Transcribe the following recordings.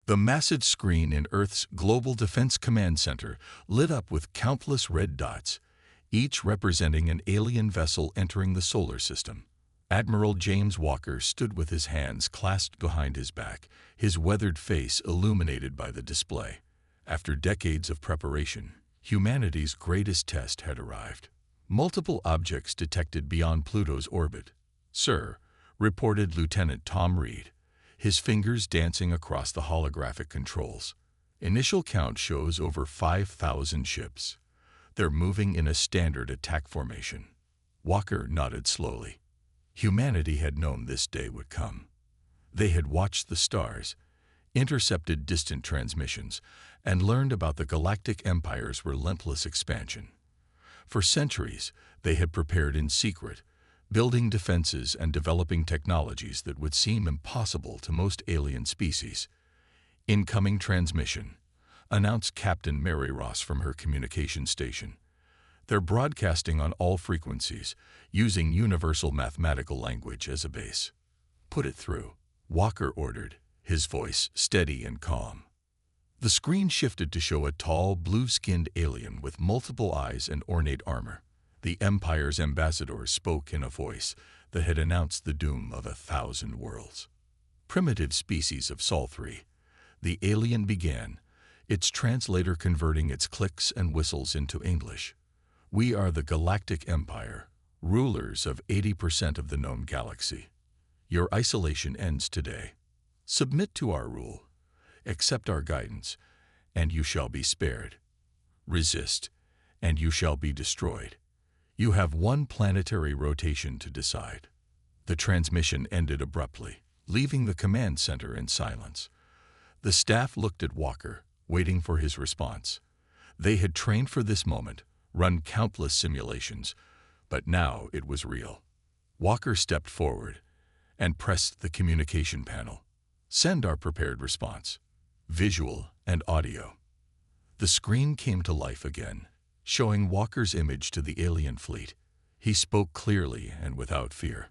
The massive screen in Earth's Global Defense Command Center lit up with countless red dots, each representing an alien vessel entering the solar system. Admiral James Walker stood with his hands clasped behind his back, his weathered face illuminated by the display. After decades of preparation, humanity's greatest test had arrived. Multiple objects detected beyond Pluto's orbit. "Sir," reported Lieutenant Tom Reed, his fingers dancing across the holographic controls. "Initial count shows over 5,000 ships. They're moving in a standard attack formation." Walker nodded slowly. Humanity had known this day would come. They had watched the stars, intercepted distant transmissions, and learned about the Galactic Empire's relentless expansion. For centuries, they had prepared in secret, building defenses and developing technologies that would seem impossible to most alien species. "Incoming transmission," announced Captain Mary Ross from her communication station. "They're broadcasting on all frequencies, using universal mathematical language as a base." "Put it through," Walker ordered, his voice steady and calm. The screen shifted to show a tall, blue-skinned alien with multiple eyes and ornate armor. The Empire's ambassador spoke in a voice that had announced the doom of 1,000 worlds. "Primitive species of Sol 3, the alien began, its translator converting its clicks and whistles into English. "We are the Galactic Empire, rulers of 80% of the known galaxy. Your isolation ends today. Submit to our rule. Accept our guidance, and you shall be spared. Resist, and you shall be destroyed. You have one planetary rotation to decide." The transmission ended abruptly, leaving the command center in silence. The staff looked at Walker, waiting for his response. They had trained for this moment, run countless simulations, but now it was real. Walker stepped forward and pressed the communication panel. "Send our prepared response, visual and audio." The screen came to life again, showing Walker's image to the alien fleet. He spoke clearly and without fear.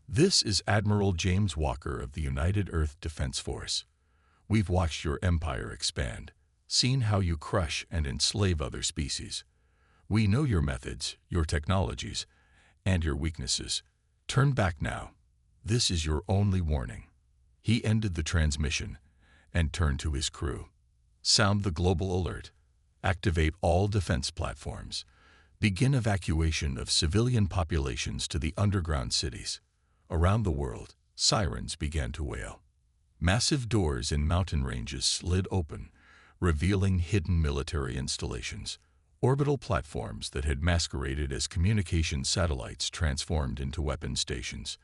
"This is Admiral James Walker of the United Earth Defense Force. We've watched your empire expand, seen how you crush and enslave other species. We know your methods, your technologies, and your weaknesses. Turn back now. This is your only warning." He ended the transmission and turned to his crew. "Sound the global alert. Activate all defense platforms. Begin evacuation of civilian populations to the underground cities." Around the world, sirens began to wail. Massive doors in mountain ranges slid open, revealing hidden military installations. Orbital platforms that had masqueraded as communication satellites transformed into weapon stations.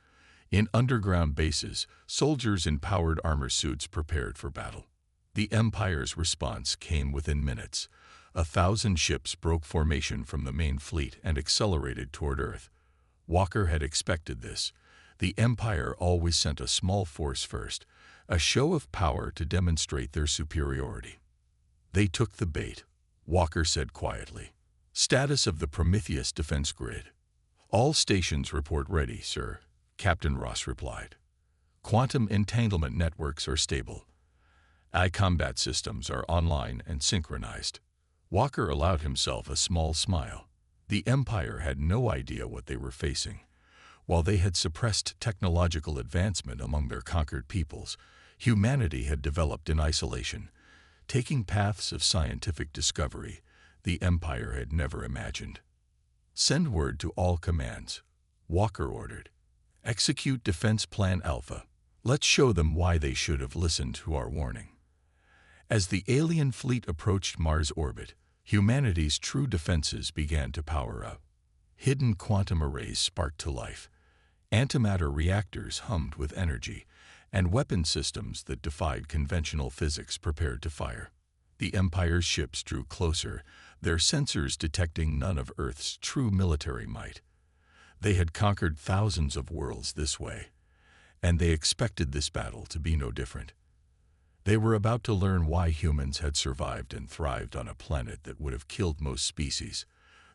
In underground bases, soldiers in powered armor suits prepared for battle. The Empire's response came within minutes. 1,000 ships broke formation from the main fleet and accelerated toward Earth. Walker had expected this. The Empire always sent a small force first, a show of power to demonstrate their superiority. "They took the bait," Walker said quietly. "Status of the Prometheus defense grid." "All stations report ready, sir," Captain Ross replied. "Quantum entanglement networks are stable. I-combat systems are online and synchronized." Walker allowed himself a small smile. The Empire had no idea what they were facing. While they had suppressed technological advancement among their conquered peoples, humanity had developed in isolation, taking paths of scientific discovery the Empire had never imagined. "Send word to all commands," Walker ordered. "Execute Defense Plan Alpha. Let's show them why they should have listened to our warning." As the alien fleet approached Mars' orbit, humanity's true defenses began to power up. Hidden quantum arrays sparked to life. Antimatter reactors hummed with energy, and weapon systems that defied conventional physics prepared to fire. The Empire's ships drew closer, their sensors detecting none of Earth's true military might. They had conquered thousands of worlds this way, and they expected this battle to be no different. They were about to learn why humans had survived and thrived on a planet that would have killed most species.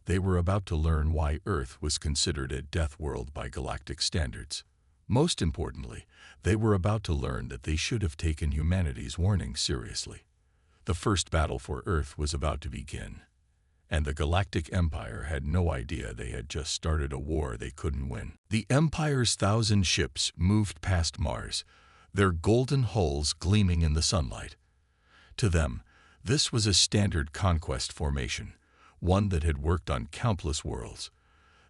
They were about to learn why Earth was considered a death world by galactic standards. Most importantly, they were about to learn that they should have taken humanity's warning seriously. The first battle for Earth was about to begin, and the Galactic Empire had no idea they had just started a war they couldn't win. The Empire's 1,000 ships moved past Mars, their golden hulls gleaming in the sunlight. To them, this was a standard conquest formation, one that had worked on countless worlds.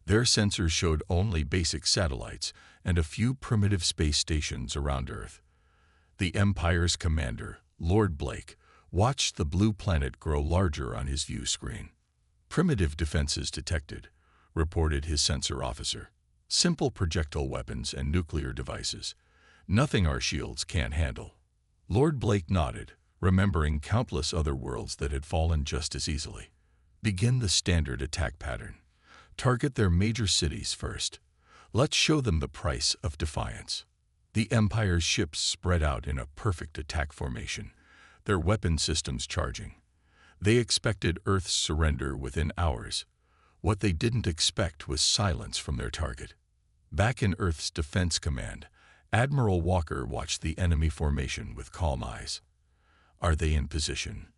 Their sensors showed only basic satellites and a few primitive space stations around Earth. The Empire's commander, Lord Blake, watched the blue planet grow larger on his view screen. "Primitive defenses detected," reported his sensor officer. "Simple projectile weapons and nuclear devices. Nothing our shields can't handle." Lord Blake nodded, remembering countless other worlds that had fallen just as easily. "Begin the standard attack pattern. Target their major cities first. Let's show them the price of defiance." The Empire's ships spread out in a perfect attack formation, their weapon systems charging. They expected Earth's surrender within hours. What they didn't expect was silence from their target. Back in Earth's Defense Command, Admiral Walker watched the enemy formation with calm eyes. "Are they in position?"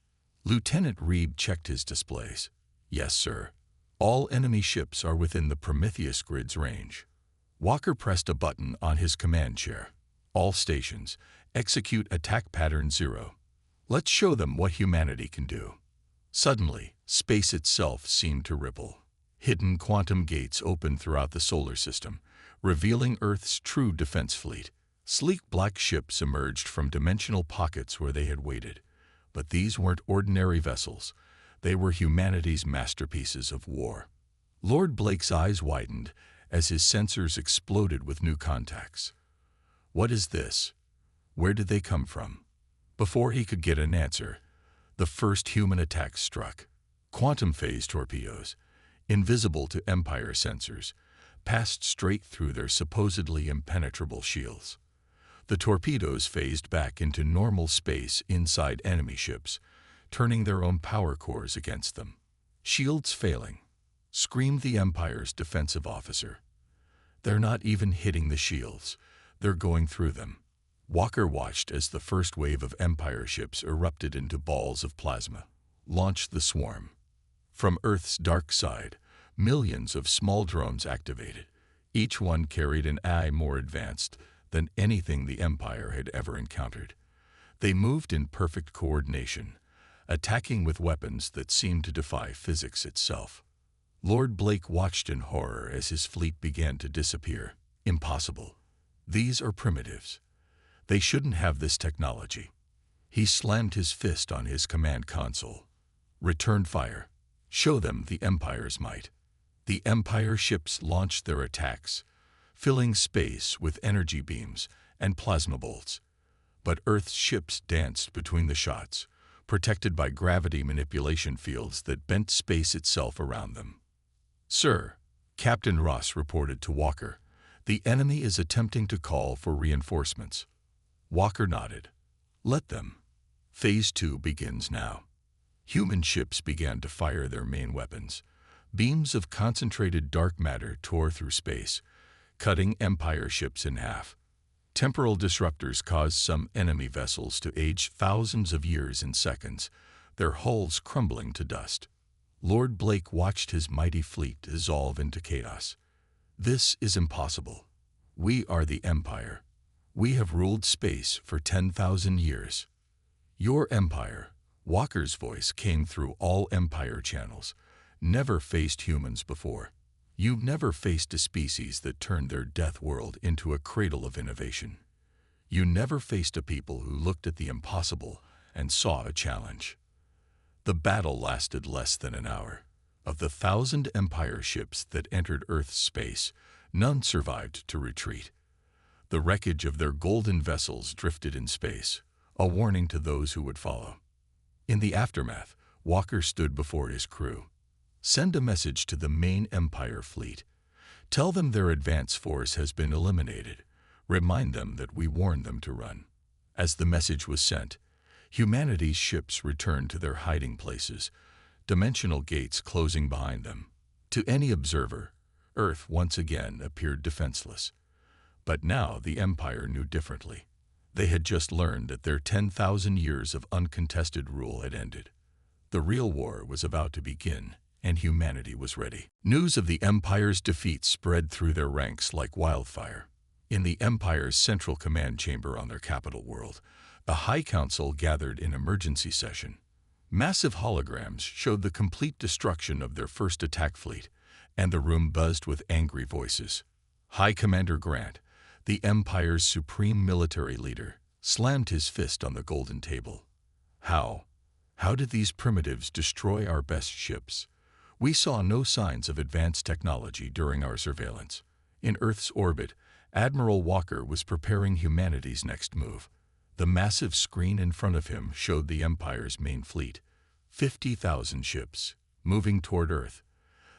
Lieutenant Reeb checked his displays. "Yes, sir. All enemy ships are within the Prometheus grid's range." Walker pressed a button on his command chair. "All stations, execute attack pattern 0. Let's show them what humanity can do." Suddenly, space itself seemed to ripple. Hidden quantum gates opened throughout the solar system, revealing Earth's true defense fleet. Sleek black ships emerged from dimensional pockets where they had waited. But these weren't ordinary vessels. They were humanity's masterpieces of war. Lord Blake's eyes widened as his sensors exploded with new contacts. "What is this? Where did they come from?" Before he could get an answer, the first human attack struck. Quantum phase torpedoes, invisible to Empire sensors, passed straight through their supposedly impenetrable shields. The torpedoes phased back into normal space inside enemy ships, turning their own power cores against them. "Shields failing," screamed the Empire's defensive officer. "They're not even hitting the shields. They're going through them." Walker watched as the first wave of Empire ships erupted into balls of plasma. Launched the swarm. From Earth's dark side, millions of small drones activated. Each one carried an AI more advanced than anything the Empire had ever encountered. They moved in perfect coordination, attacking with weapons that seemed to defy physics itself. Lord Blake watched in horror as his fleet began to disappear. "Impossible. These are primitives. They shouldn't have this technology." He slammed his fist on his command console. "Return fire. Show them the Empire's might." The Empire ships launched their attacks, filling space with energy beams and plasma bolts. But Earth's ships danced between the shots, protected by gravity manipulation fields that bent space itself around them. "Sir," Captain Ross reported to Walker, "the enemy is attempting to call for reinforcements." Walker nodded. "Let them. Phase 2 begins now." Human ships began to fire their main weapons. Beams of concentrated dark matter tore through space, cutting Empire ships in half. Temporal disruptors caused some enemy vessels to age thousands of years in seconds, their hulls crumbling to dust. Lord Blake watched his mighty fleet dissolve into chaos. "This is impossible. We are the Empire. We have ruled space for 10,000 years. Your Empire," Walker's voice came through all Empire channels, "never faced humans before. You never faced a species that turned their death world into a cradle of innovation. You never faced a people who looked at the impossible and saw a challenge." The battle lasted less than an hour. Of the 1,000 Empire ships that entered Earth's space, none survived to retreat. The wreckage of their golden vessels drifted in space, a warning to those who would follow. In the aftermath, Walker stood before his crew. "Send a message to the main Empire fleet. Tell them their advance force has been eliminated. Remind them that we warned them to run." As the message was sent, humanity's ships returned to their hiding places, dimensional gates closing behind them. To any observer, Earth once again appeared defenseless. But now the Empire knew differently. They had just learned that their 10,000 years of uncontested rule had ended. The real war was about to begin, and humanity was ready. News of the Empire's defeat spread through their ranks like wildfire. In the Empire's central command chamber on their capital world, a High Council gathered in emergency session. Massive holograms showed the complete destruction of their first attack fleet, and the room buzzed with angry voices. High Commander Grant, the Empire's supreme military leader, slammed his fist on the golden table. How did these primitives destroy our best ships? We saw no signs of advanced technology during our surveillance. In Earth's orbit, Admiral Walker was preparing humanity's next move. The massive screen in front of him showed the Empire's main fleet, 50,000 ships, moving toward Earth.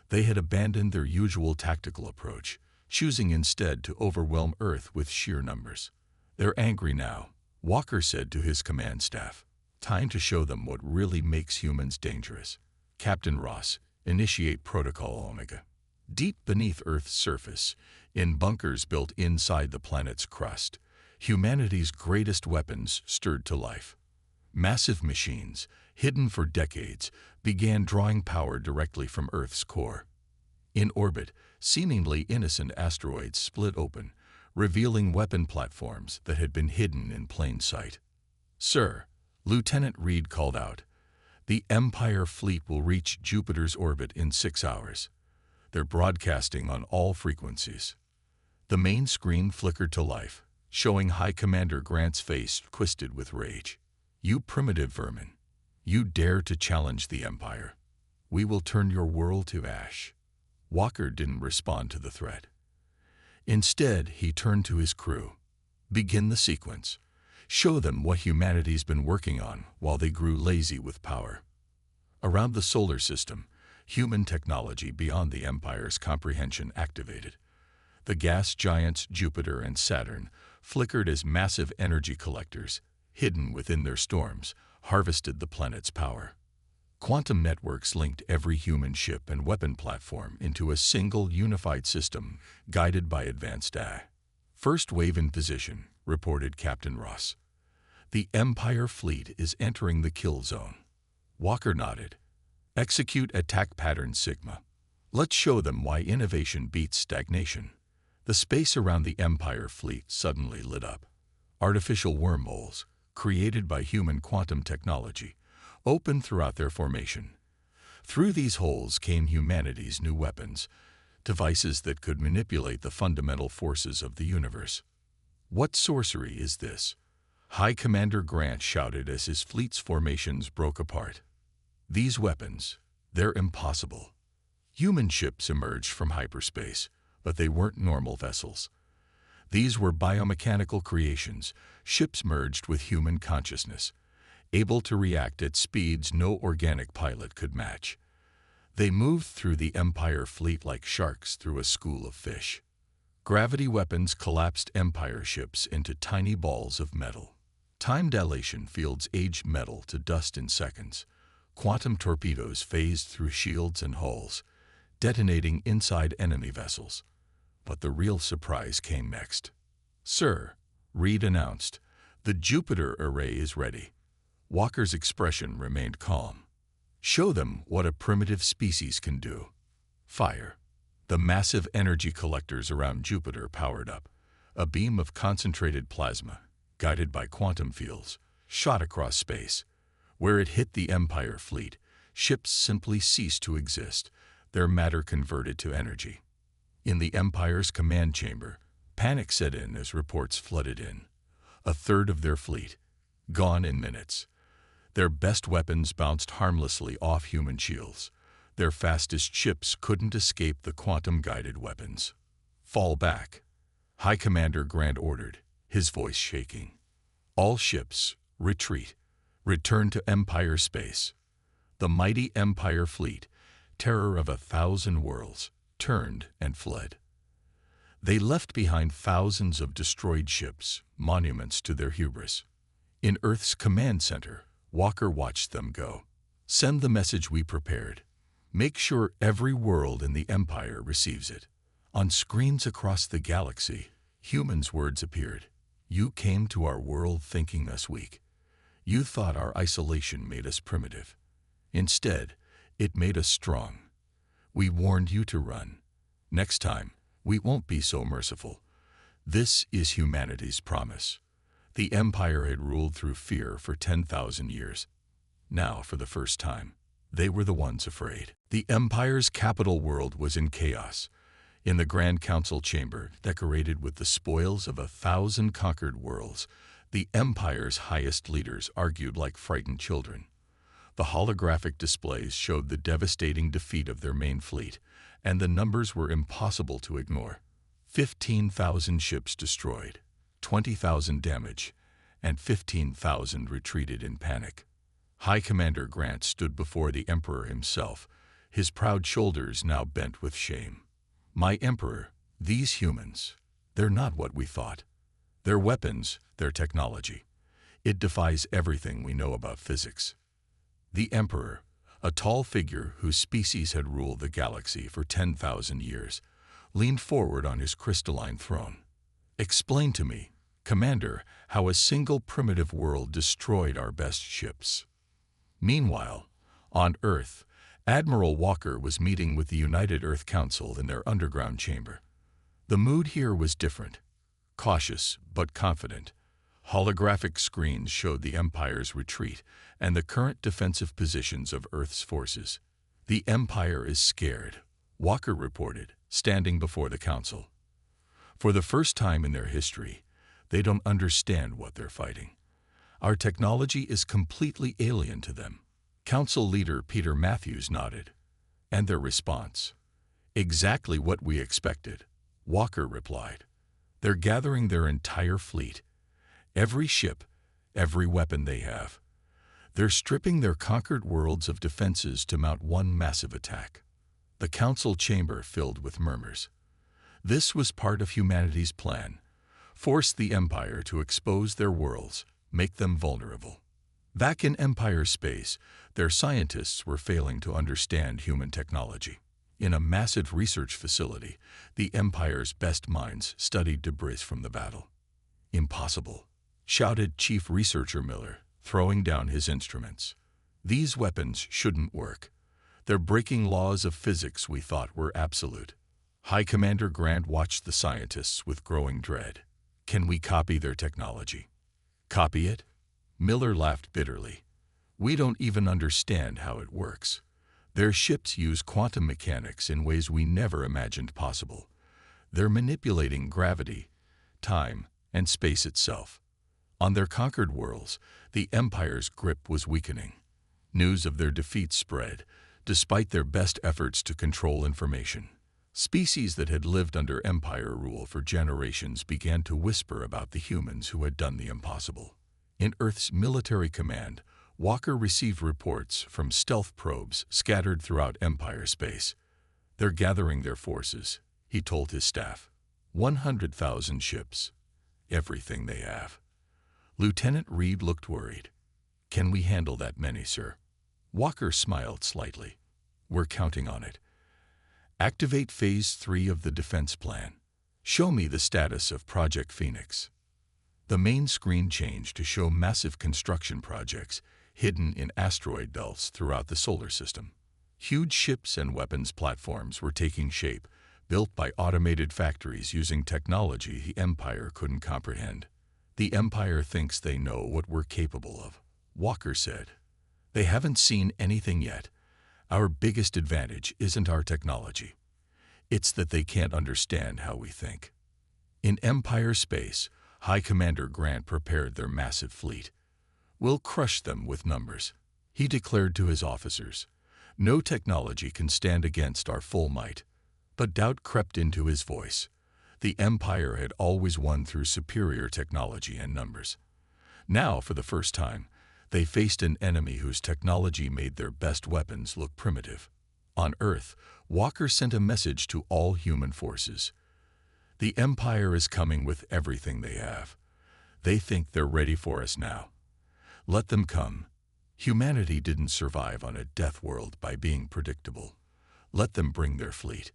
They had abandoned their usual tactical approach, choosing instead to overwhelm Earth with sheer numbers. They're angry now, Walker said to his command staff. Time to show them what really makes humans dangerous. Captain Ross, initiate Protocol Omega. Deep beneath Earth's surface, in bunkers built inside the planet's crust, humanity's greatest weapons stirred to life. Massive machines, hidden for decades, began drawing power directly from Earth's core. In orbit, seemingly innocent asteroids split open, revealing weapon platforms that had been hidden in plain sight. "Sir," Lieutenant Reed called out, "the Empire fleet will reach Jupiter's orbit in 6 hours. They're broadcasting on all frequencies." The main screen flickered to life, showing High Commander Grant's face twisted with rage. "You primitive vermin, you dare to challenge the Empire. We will turn your world to ash." Walker didn't respond to the threat. Instead, he turned to his crew. "Begin the sequence. Show them what humanity's been working on while they grew lazy with power." Around the solar system, human technology beyond the Empire's comprehension activated. The gas giants Jupiter and Saturn flickered as massive energy collectors, hidden within their storms, harvested the planet's power. Quantum networks linked every human ship and weapon platform into a single unified system guided by advanced AI. "First wave in position," reported Captain Ross. "The Empire fleet is entering the kill zone." Walker nodded. "Execute attack pattern Sigma. Let's show them why innovation beats stagnation." The space around the Empire fleet suddenly lit up. Artificial wormholes, created by human quantum technology, opened throughout their formation. Through these holes came humanity's new weapons, devices that could manipulate the fundamental forces of the universe. "What sorcery is this?" High Commander Grant shouted as his fleet's formations broke apart. "These weapons, they're impossible." Human ships emerged from hyperspace, but they weren't normal vessels. These were biomechanical creations, ships merged with human consciousness, able to react at speeds no organic pilot could match. They moved through the Empire fleet like sharks through a school of fish. Gravity weapons collapsed Empire ships into tiny balls of metal. Time dilation fields aged metal to dust in seconds. Quantum torpedoes phased through shields and hulls, detonating inside enemy vessels. But the real surprise came next. "Sir," Reed announced, "the Jupiter array is ready." Walker's expression remained calm. "Show them what a primitive species can do." Fire. The massive energy collectors around Jupiter powered up. A beam of concentrated plasma, guided by quantum fields, shot across space. Where it hit the Empire fleet, ships simply ceased to exist, their matter converted to energy. In the Empire's command chamber, panic set in as reports flooded in. A third of their fleet, gone in minutes. Their best weapons bounced harmlessly off human shields. Their fastest ships couldn't escape the quantum-guided weapons. "Fall back," High Commander Grant ordered, his voice shaking. "All ships, retreat. Return to Empire space." The mighty Empire fleet, terror of 1,000 worlds, turned and fled. They left behind thousands of destroyed ships, monuments to their hubris. In Earth's command center, Walker watched them go. "Send the message we prepared. Make sure every world in the Empire receives it." On screens across the galaxy, Humans' words appeared. You came to our world thinking us weak. You thought our isolation made us primitive. Instead, it made us strong. We warned you to run. Next time, we won't be so merciful. This is humanity's promise. The Empire had ruled through fear for 10,000 years. Now, for the first time, they were the ones afraid. The Empire's capital world was in chaos. In the Grand Council chamber, decorated with the spoils of 1,000 conquered worlds, the Empire's highest leaders argued like frightened children. The holographic displays showed the devastating defeat of their main fleet, and the numbers were impossible to ignore. 15,000 ships destroyed, 20,000 damaged, and 15,000 retreated in panic. High Commander Grant stood before the Emperor himself, his proud shoulders now bent with shame. My Emperor, these humans, they're not what we thought. Their weapons, their technology. It defies everything we know about physics. The Emperor, a tall figure whose species had ruled the galaxy for 10,000 years, leaned forward on his crystalline throne. Explain to me, Commander, how a single primitive world destroyed our best ships. Meanwhile, on Earth, Admiral Walker was meeting with the United Earth Council in their underground chamber. The mood here was different, cautious but confident. Holographic screens showed the Empire's retreat and the current defensive positions of Earth's forces. The Empire is scared, Walker reported, standing before the Council. For the first time in their history, they don't understand what they're fighting. Our technology is completely alien to them. Council leader Peter Matthews nodded. And their response? Exactly what we expected, Walker replied. They're gathering their entire fleet. Every ship, every weapon they have. They're stripping their conquered worlds of defenses to mount one massive attack. The council chamber filled with murmurs. This was part of humanity's plan. Force the Empire to expose their worlds, make them vulnerable. Back in Empire space, their scientists were failing to understand human technology. In a massive research facility, the Empire's best minds studied debris from the battle. Impossible, shouted Chief Researcher Miller, throwing down his instruments. These weapons shouldn't work. They're breaking laws of physics we thought were absolute. High Commander Grant watched the scientists with growing dread. Can we copy their technology? Copy it? Miller laughed bitterly. We don't even understand how it works. Their ships use quantum mechanics in ways we never imagined possible. They're manipulating gravity, time, and space itself. On their conquered worlds, the Empire's grip was weakening. News of their defeat spread, despite their best efforts to control information. Species that had lived under Empire rule for generations began to whisper about the humans who had done the impossible. In Earth's military command, Walker received reports from stealth probes scattered throughout Empire space. They're gathering their forces, he told his staff. 100,000 ships. Everything they have. Lieutenant Reed looked worried. Can we handle that many, sir? Walker smiled slightly. We're counting on it. Activate Phase 3 of the defense plan. Show me the status of Project Phoenix. The main screen changed to show massive construction projects hidden in asteroid belts throughout the solar system. Huge ships and weapons platforms were taking shape, built by automated factories using technology the Empire couldn't comprehend. The Empire thinks they know what we're capable of, Walker said. They haven't seen anything yet. Our biggest advantage isn't our technology. It's that they can't understand how we think. In Empire space, High Commander Grant prepared their massive fleet. We'll crush them with numbers, he declared to his officers. No technology can stand against our full might. But doubt crept into his voice. The Empire had always won through superior technology and numbers. Now, for the first time, they faced an enemy whose technology made their best weapons look primitive. On Earth, Walker sent a message to all human forces. The Empire is coming with everything they have. They think they're ready for us now. Let them come. Humanity didn't survive on a death world by being predictable. Let them bring their fleet.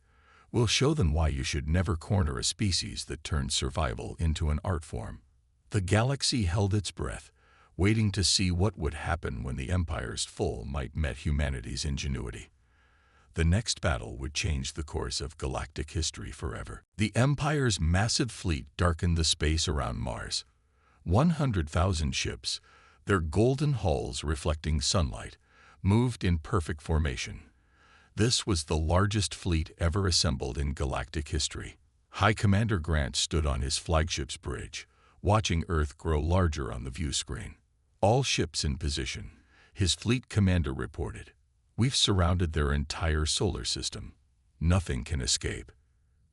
We'll show them why you should never corner a species that turns survival into an art form. The galaxy held its breath, waiting to see what would happen when the Empire's full might met humanity's ingenuity. The next battle would change the course of galactic history forever. The Empire's massive fleet darkened the space around Mars. 100,000 ships, their golden hulls reflecting sunlight, moved in perfect formation. This was the largest fleet ever assembled in galactic history. High Commander Grant stood on his flagship's bridge, watching Earth grow larger on the view screen. All ships in position, his fleet commander reported. We've surrounded their entire solar system. Nothing can escape.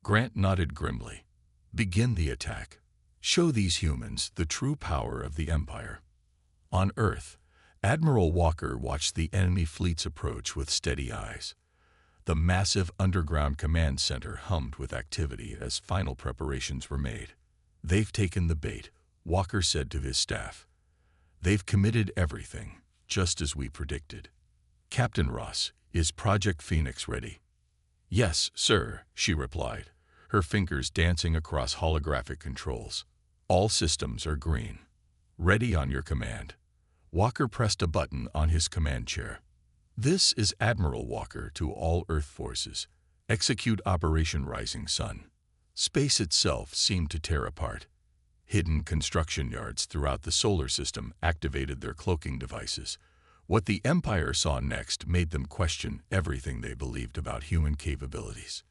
Grant nodded grimly. Begin the attack. Show these humans the true power of the Empire. On Earth, Admiral Walker watched the enemy fleet's approach with steady eyes. The massive underground command center hummed with activity as final preparations were made. They've taken the bait, Walker said to his staff. They've committed everything, just as we predicted. Captain Ross, is Project Phoenix ready? Yes, sir, she replied, her fingers dancing across holographic controls. All systems are green. Ready on your command. Walker pressed a button on his command chair. This is Admiral Walker to all Earth forces. Execute Operation Rising Sun. Space itself seemed to tear apart. Hidden construction yards throughout the solar system activated their cloaking devices. What the Empire saw next made them question everything they believed about human capabilities.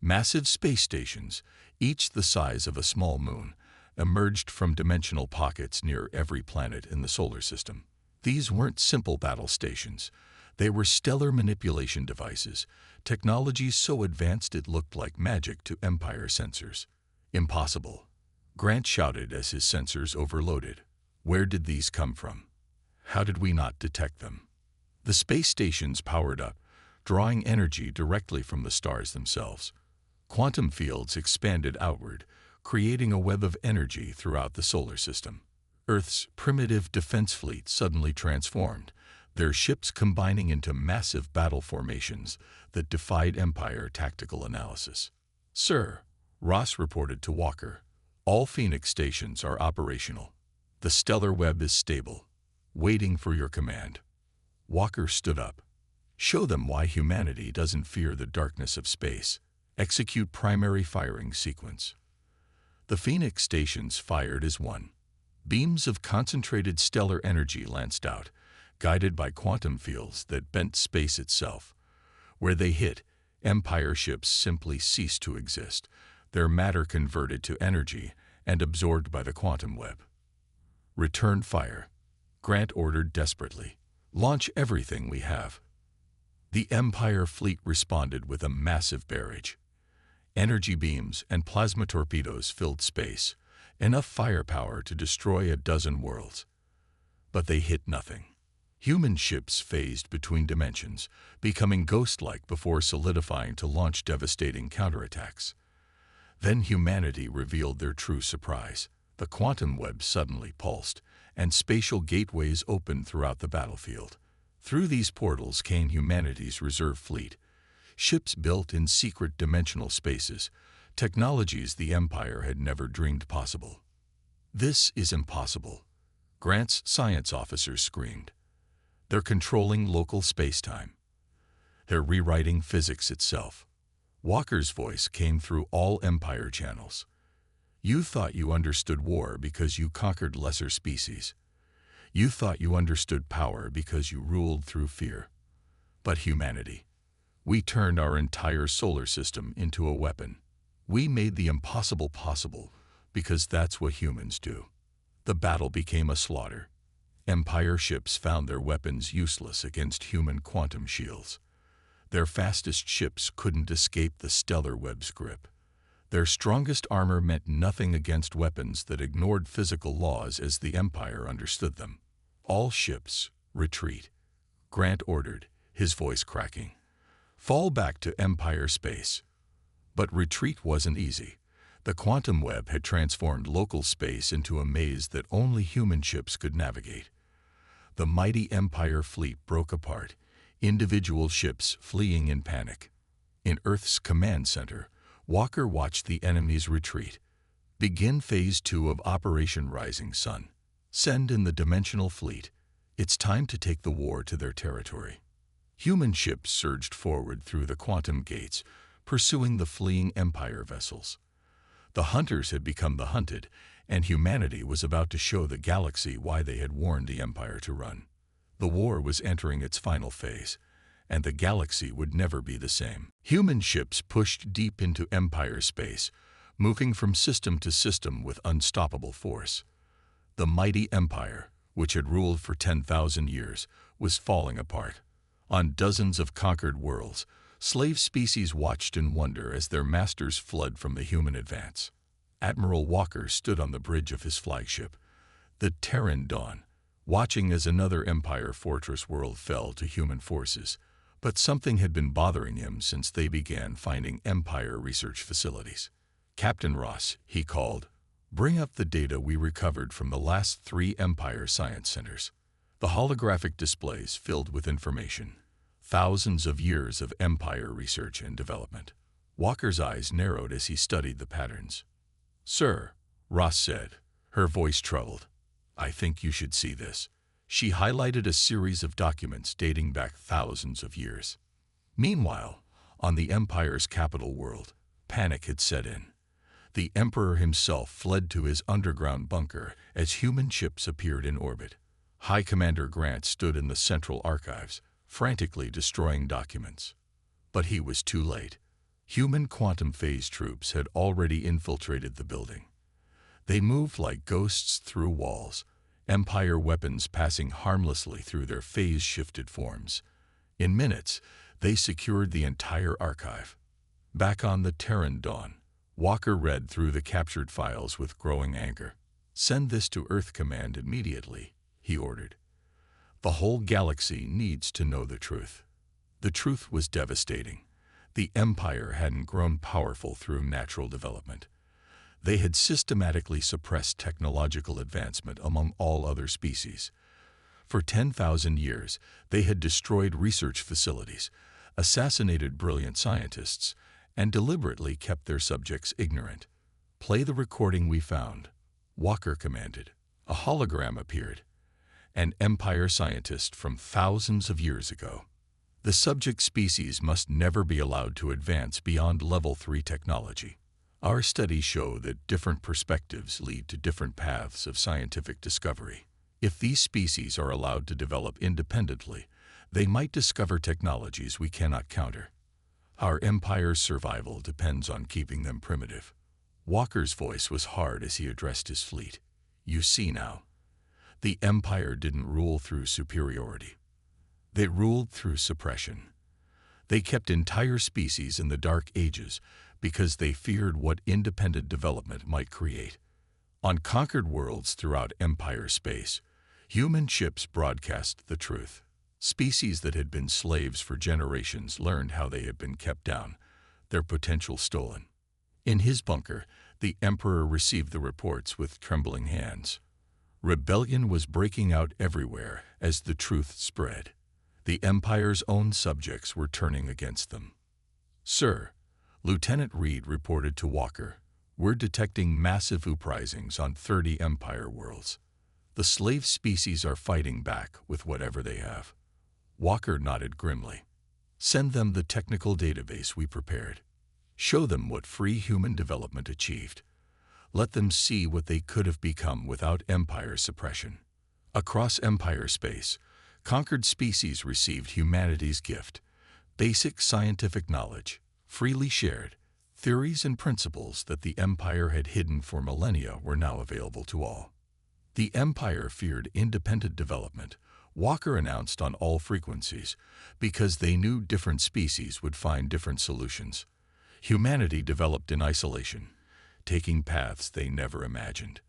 Massive space stations, each the size of a small moon, emerged from dimensional pockets near every planet in the solar system. These weren't simple battle stations. They were stellar manipulation devices, technology so advanced it looked like magic to Empire sensors. Impossible, Grant shouted as his sensors overloaded. Where did these come from? How did we not detect them? The space stations powered up, drawing energy directly from the stars themselves. Quantum fields expanded outward, creating a web of energy throughout the solar system. Earth's primitive defense fleet suddenly transformed, their ships combining into massive battle formations that defied Empire tactical analysis. Sir, Ross reported to Walker, all Phoenix stations are operational. The stellar web is stable, waiting for your command. Walker stood up. Show them why humanity doesn't fear the darkness of space. Execute primary firing sequence. The Phoenix stations fired as one. Beams of concentrated stellar energy lanced out, guided by quantum fields that bent space itself. Where they hit, Empire ships simply ceased to exist, their matter converted to energy and absorbed by the quantum web. Return fire, Grant ordered desperately. Launch everything we have. The Empire fleet responded with a massive barrage. Energy beams and plasma torpedoes filled space, enough firepower to destroy a dozen worlds. But they hit nothing. Human ships phased between dimensions, becoming ghost-like before solidifying to launch devastating counterattacks. Then humanity revealed their true surprise. The quantum web suddenly pulsed, and spatial gateways opened throughout the battlefield. Through these portals came humanity's reserve fleet, ships built in secret dimensional spaces, technologies the Empire had never dreamed possible. This is impossible, Grant's science officers screamed. They're controlling local space-time. They're rewriting physics itself. Walker's voice came through all Empire channels. You thought you understood war because you conquered lesser species. You thought you understood power because you ruled through fear. But humanity, we turned our entire solar system into a weapon. We made the impossible possible because that's what humans do. The battle became a slaughter. Empire ships found their weapons useless against human quantum shields. Their fastest ships couldn't escape the stellar web's grip. Their strongest armor meant nothing against weapons that ignored physical laws as the Empire understood them. All ships, retreat, Grant ordered, his voice cracking. Fall back to Empire space. But retreat wasn't easy. The quantum web had transformed local space into a maze that only human ships could navigate. The mighty Empire fleet broke apart, individual ships fleeing in panic. In Earth's command center, Walker watched the enemy's retreat. Begin Phase 2 of Operation Rising Sun. Send in the Dimensional Fleet. It's time to take the war to their territory. Human ships surged forward through the quantum gates, pursuing the fleeing Empire vessels. The hunters had become the hunted, and humanity was about to show the galaxy why they had warned the Empire to run. The war was entering its final phase, and the galaxy would never be the same. Human ships pushed deep into Empire space, moving from system to system with unstoppable force. The mighty Empire, which had ruled for 10,000 years, was falling apart. On dozens of conquered worlds, slave species watched in wonder as their masters fled from the human advance. Admiral Walker stood on the bridge of his flagship, the Terran Dawn, watching as another Empire fortress world fell to human forces. But something had been bothering him since they began finding Empire research facilities. "Captain Ross," he called, "bring up the data we recovered from the last 3 Empire science centers." The holographic displays filled with information. Thousands of years of Empire research and development. Walker's eyes narrowed as he studied the patterns. "Sir," Ross said, her voice troubled, "I think you should see this." She highlighted a series of documents dating back thousands of years. Meanwhile, on the Empire's capital world, panic had set in. The Emperor himself fled to his underground bunker as human ships appeared in orbit. High Commander Grant stood in the central archives, frantically destroying documents. But he was too late. Human quantum phase troops had already infiltrated the building. They moved like ghosts through walls, Empire weapons passing harmlessly through their phase-shifted forms. In minutes, they secured the entire archive. Back on the Terran Dawn, Walker read through the captured files with growing anger. "Send this to Earth Command immediately," he ordered. "The whole galaxy needs to know the truth." The truth was devastating. The Empire hadn't grown powerful through natural development. They had systematically suppressed technological advancement among all other species. For 10,000 years, they had destroyed research facilities, assassinated brilliant scientists, and deliberately kept their subjects ignorant. "Play the recording we found," Walker commanded. A hologram appeared. An Empire scientist from thousands of years ago. "The subject species must never be allowed to advance beyond level 3 technology. Our studies show that different perspectives lead to different paths of scientific discovery. If these species are allowed to develop independently, they might discover technologies we cannot counter. Our Empire's survival depends on keeping them primitive." Walker's voice was hard as he addressed his fleet. "You see now, the Empire didn't rule through superiority. They ruled through suppression. They kept entire species in the Dark Ages because they feared what independent development might create. On conquered worlds throughout Empire space, human ships broadcast the truth. Species that had been slaves for generations learned how they had been kept down, their potential stolen. In his bunker, the Emperor received the reports with trembling hands. Rebellion was breaking out everywhere as the truth spread. The Empire's own subjects were turning against them. "Sir," Lieutenant Reed reported to Walker, "we're detecting massive uprisings on 30 Empire worlds. The slave species are fighting back with whatever they have." Walker nodded grimly. "Send them the technical database we prepared. Show them what free human development achieved. Let them see what they could have become without Empire suppression." Across Empire space, conquered species received humanity's gift, basic scientific knowledge, freely shared. Theories and principles that the Empire had hidden for millennia were now available to all. The Empire feared independent development, Walker announced on all frequencies, because they knew different species would find different solutions. Humanity developed in isolation, taking paths they never imagined.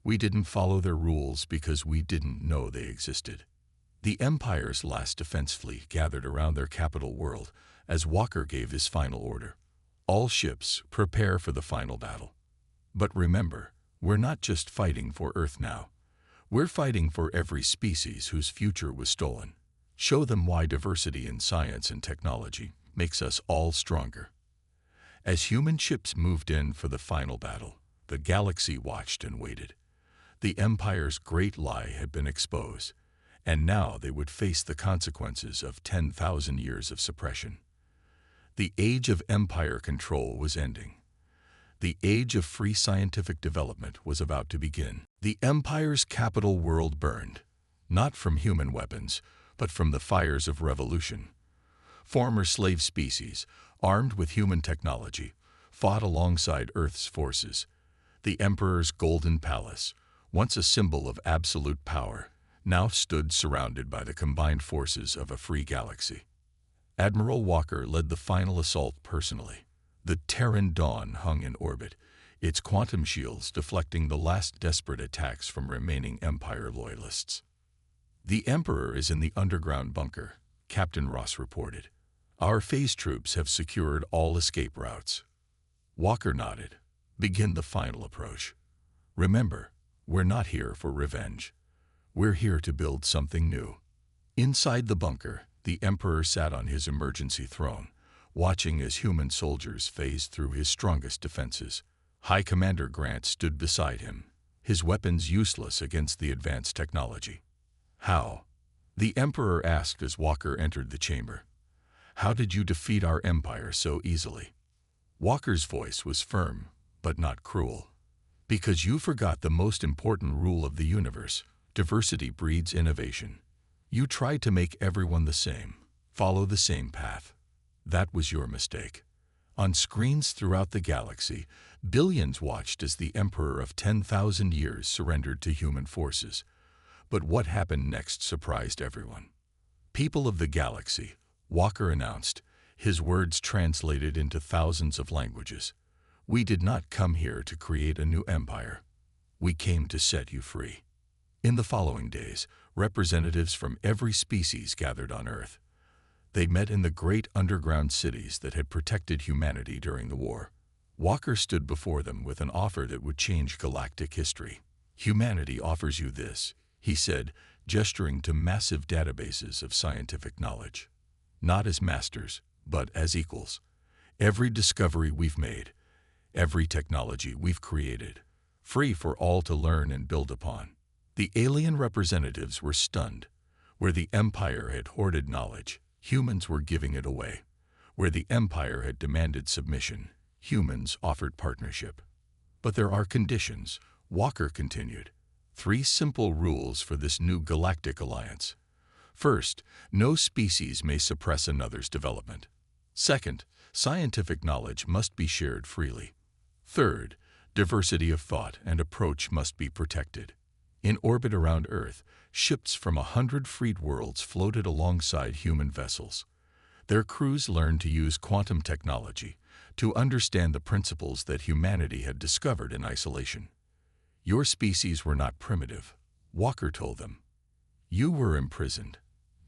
We didn't follow their rules because we didn't know they existed. The Empire's last defense fleet gathered around their capital world as Walker gave his final order. "All ships, prepare for the final battle. But remember, we're not just fighting for Earth now. We're fighting for every species whose future was stolen. Show them why diversity in science and technology makes us all stronger. As human ships moved in for the final battle, the galaxy watched and waited. The Empire's great lie had been exposed, and now they would face the consequences of 10,000 years of suppression. The age of Empire control was ending. The age of free scientific development was about to begin. The Empire's capital world burned, not from human weapons, but from the fires of revolution. Former slave species, armed with human technology, fought alongside Earth's forces. The Emperor's golden palace, once a symbol of absolute power, now stood surrounded by the combined forces of a free galaxy. Admiral Walker led the final assault personally. The Terran Dawn hung in orbit, its quantum shields deflecting the last desperate attacks from remaining Empire loyalists. "The Emperor is in the underground bunker," Captain Ross reported. "Our phase troops have secured all escape routes." Walker nodded. "Begin the final approach. Remember, we're not here for revenge. We're here to build something new." Inside the bunker, the Emperor sat on his emergency throne, watching as human soldiers phased through his strongest defenses. High Commander Grant stood beside him, his weapons useless against the advanced technology. "How?" the Emperor asked as Walker entered the chamber. "How did you defeat our empire so easily?" Walker's voice was firm, but not cruel. "Because you forgot the most important rule of the universe: diversity breeds innovation. You tried to make everyone the same, follow the same path. That was your mistake." On screens throughout the galaxy, billions watched as the Emperor of 10,000 years surrendered to human forces. But what happened next surprised everyone. "People of the galaxy," Walker announced, his words translated into thousands of languages, "we did not come here to create a new empire. We came to set you free." In the following days, representatives from every species gathered on Earth. They met in the great underground cities that had protected humanity during the war. Walker stood before them with an offer that would change galactic history. "Humanity offers you this," he said, gesturing to massive databases of scientific knowledge. "Not as masters, but as equals. Every discovery we've made, every technology we've created, free for all to learn and build upon." The alien representatives were stunned. Where the Empire had hoarded knowledge, humans were giving it away. Where the Empire had demanded submission, humans offered partnership. "But there are conditions," Walker continued. "3 simple rules for this new galactic alliance. First, no species may suppress another's development. Second, scientific knowledge must be shared freely. Third, diversity of thought and approach must be protected." In orbit around Earth, ships from 100 freed worlds floated alongside human vessels. Their crews learned to use quantum technology to understand the principles that humanity had discovered in isolation. "Your species were not primitive," Walker told them. "You were imprisoned.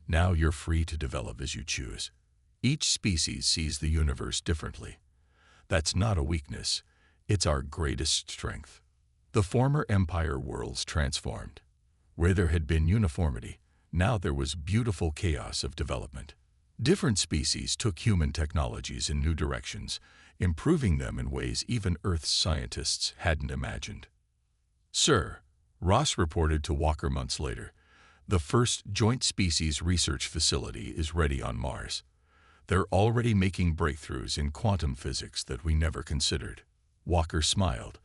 Now you're free to develop as you choose. Each species sees the universe differently. That's not a weakness, it's our greatest strength." The former Empire worlds transformed. Where there had been uniformity, now there was beautiful chaos of development. Different species took human technologies in new directions, improving them in ways even Earth's scientists hadn't imagined. "Sir," Ross reported to Walker months later, "the first joint species research facility is ready on Mars. They're already making breakthroughs in quantum physics that we never considered." Walker smiled.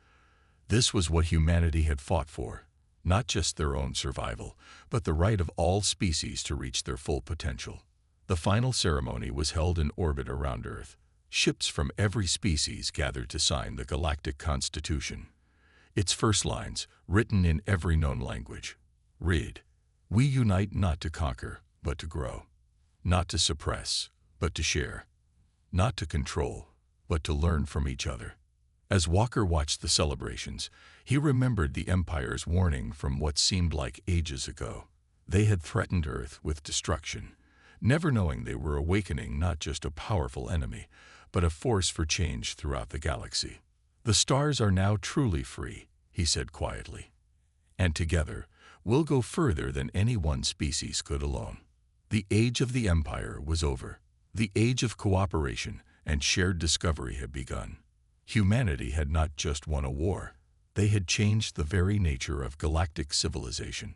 This was what humanity had fought for, not just their own survival, but the right of all species to reach their full potential. The final ceremony was held in orbit around Earth. Ships from every species gathered to sign the Galactic Constitution. Its first lines, written in every known language, read, "We unite not to conquer, but to grow. Not to suppress, but to share. Not to control, but to learn from each other." As Walker watched the celebrations, he remembered the Empire's warning from what seemed like ages ago. They had threatened Earth with destruction, never knowing they were awakening not just a powerful enemy, but a force for change throughout the galaxy. "The stars are now truly free," he said quietly. "And together, we'll go further than any one species could alone." The age of the Empire was over. The age of cooperation and shared discovery had begun. Humanity had not just won a war. They had changed the very nature of galactic civilization.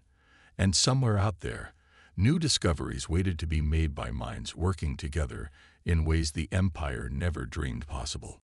And somewhere out there, new discoveries waited to be made by minds working together in ways the Empire never dreamed possible.